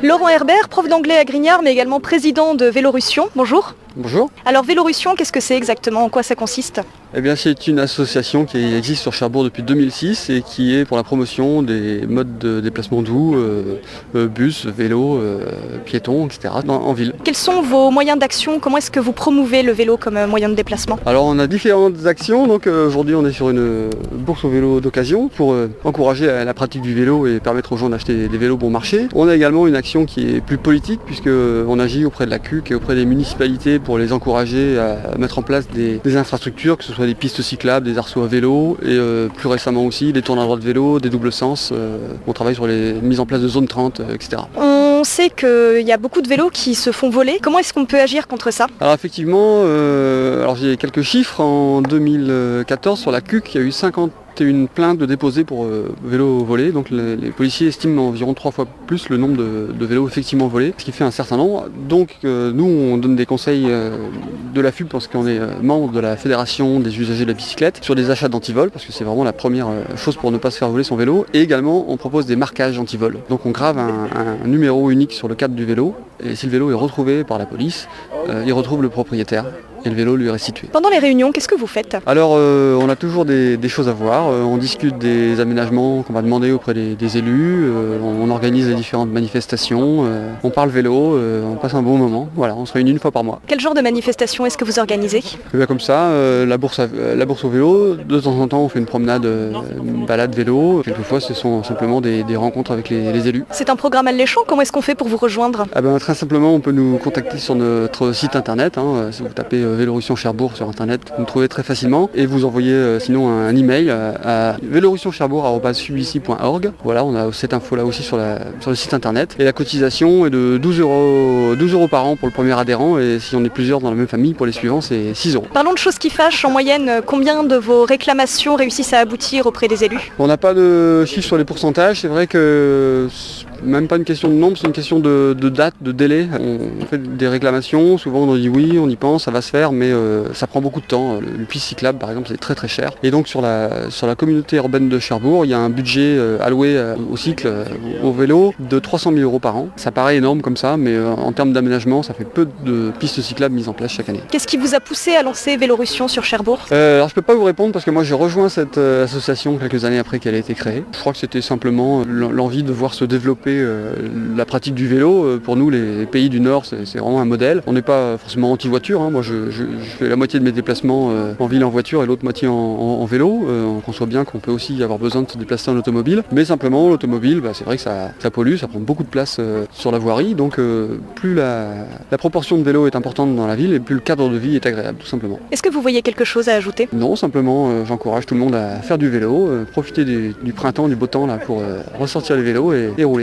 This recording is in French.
Laurent Herbert, prof d'anglais à Grignard, mais également président de Vélorussion. Bonjour. Bonjour. Alors Vélorussion, qu'est-ce que c'est exactement? En quoi ça consiste? Eh bien, c'est une association qui existe sur Cherbourg depuis 2006 et qui est pour la promotion des modes de déplacement doux, bus, vélo, piétons, etc. en ville. Quels sont vos moyens d'action? Comment est-ce que vous promouvez le vélo comme moyen de déplacement? Alors on a différentes actions, donc aujourd'hui on est sur une bourse au vélo d'occasion pour encourager la pratique du vélo et permettre aux gens d'acheter des vélos bon marché. On a également une action qui est plus politique puisque on agit auprès de la CUC et auprès des municipalités pour les encourager à mettre en place des infrastructures, que ce soit des pistes cyclables, des arceaux à vélo et plus récemment aussi des tours à droite de vélo, des doubles sens. On travaille sur les mises en place de zones 30, etc. On sait qu'il y a beaucoup de vélos qui se font voler. Comment est-ce qu'on peut agir contre ça? Alors effectivement, j'ai quelques chiffres. En 2014 sur la CUC, il y a eu 51 plaintes de déposées pour vélos volés. Donc les policiers estiment environ 3 fois plus le nombre de vélos effectivement volés, ce qui fait un certain nombre. Donc nous on donne des conseils de la FUB parce qu'on est membre de la Fédération des usagers de la bicyclette sur des achats d'antivol parce que c'est vraiment la première chose pour ne pas se faire voler son vélo. Et également on propose des marquages antivol. Donc on grave un numéro unique sur le cadre du vélo et si le vélo est retrouvé par la police, il retrouve le propriétaire. Et le vélo lui est restitué. Pendant les réunions, qu'est-ce que vous faites? Alors on a toujours des choses à voir, on discute des aménagements qu'on va demander auprès des élus, on organise les différentes manifestations, on parle vélo, on passe un bon moment, voilà, on se réunit une fois par mois. Quel genre de manifestation est-ce que vous organisez? Et bien comme ça, la bourse au vélo, de temps en temps on fait une promenade, une balade vélo, quelquefois ce sont simplement des rencontres avec les élus. C'est un programme alléchant, comment est-ce qu'on fait pour vous rejoindre? Très simplement on peut nous contacter sur notre site internet, si vous tapez Vélorussion Cherbourg sur internet, vous me trouvez très facilement et vous envoyez sinon un email à vélorussioncherbourg@subici.org. Voilà, on a cette info là aussi sur le site internet. Et la cotisation est de 12 euros par an pour le premier adhérent et si on est plusieurs dans la même famille, pour les suivants c'est 6 euros. Parlons de choses qui fâchent, en moyenne, combien de vos réclamations réussissent à aboutir auprès des élus? On n'a pas de chiffre sur les pourcentages, c'est vrai que même pas une question de nombre, c'est une question de date, de délai. On fait des réclamations, souvent on dit oui, on y pense, ça va se faire, mais ça prend beaucoup de temps. Le piste cyclable par exemple c'est très très cher. Et donc sur la communauté urbaine de Cherbourg, il y a un budget alloué au cycle, au vélo, de 300 000 euros par an. Ça paraît énorme comme ça, mais en termes d'aménagement, ça fait peu de pistes cyclables mises en place chaque année. Qu'est-ce qui vous a poussé à lancer Vélorussion sur Cherbourg? Alors je peux pas vous répondre parce que moi j'ai rejoint cette association quelques années après qu'elle ait été créée. Je crois que c'était simplement l'envie de voir se développer la pratique du vélo. Pour nous les pays du Nord c'est vraiment un modèle. On n'est pas forcément anti-voiture, moi je fais la moitié de mes déplacements en ville en voiture et l'autre moitié en vélo. On conçoit bien qu'on peut aussi avoir besoin de se déplacer en automobile. Mais simplement l'automobile, c'est vrai que ça pollue, ça prend beaucoup de place sur la voirie. Donc plus la proportion de vélos est importante dans la ville et plus le cadre de vie est agréable tout simplement. Est-ce que vous voyez quelque chose à ajouter? Non, simplement j'encourage tout le monde à faire du vélo, profiter du printemps, du beau temps là, pour ressortir les vélos et rouler.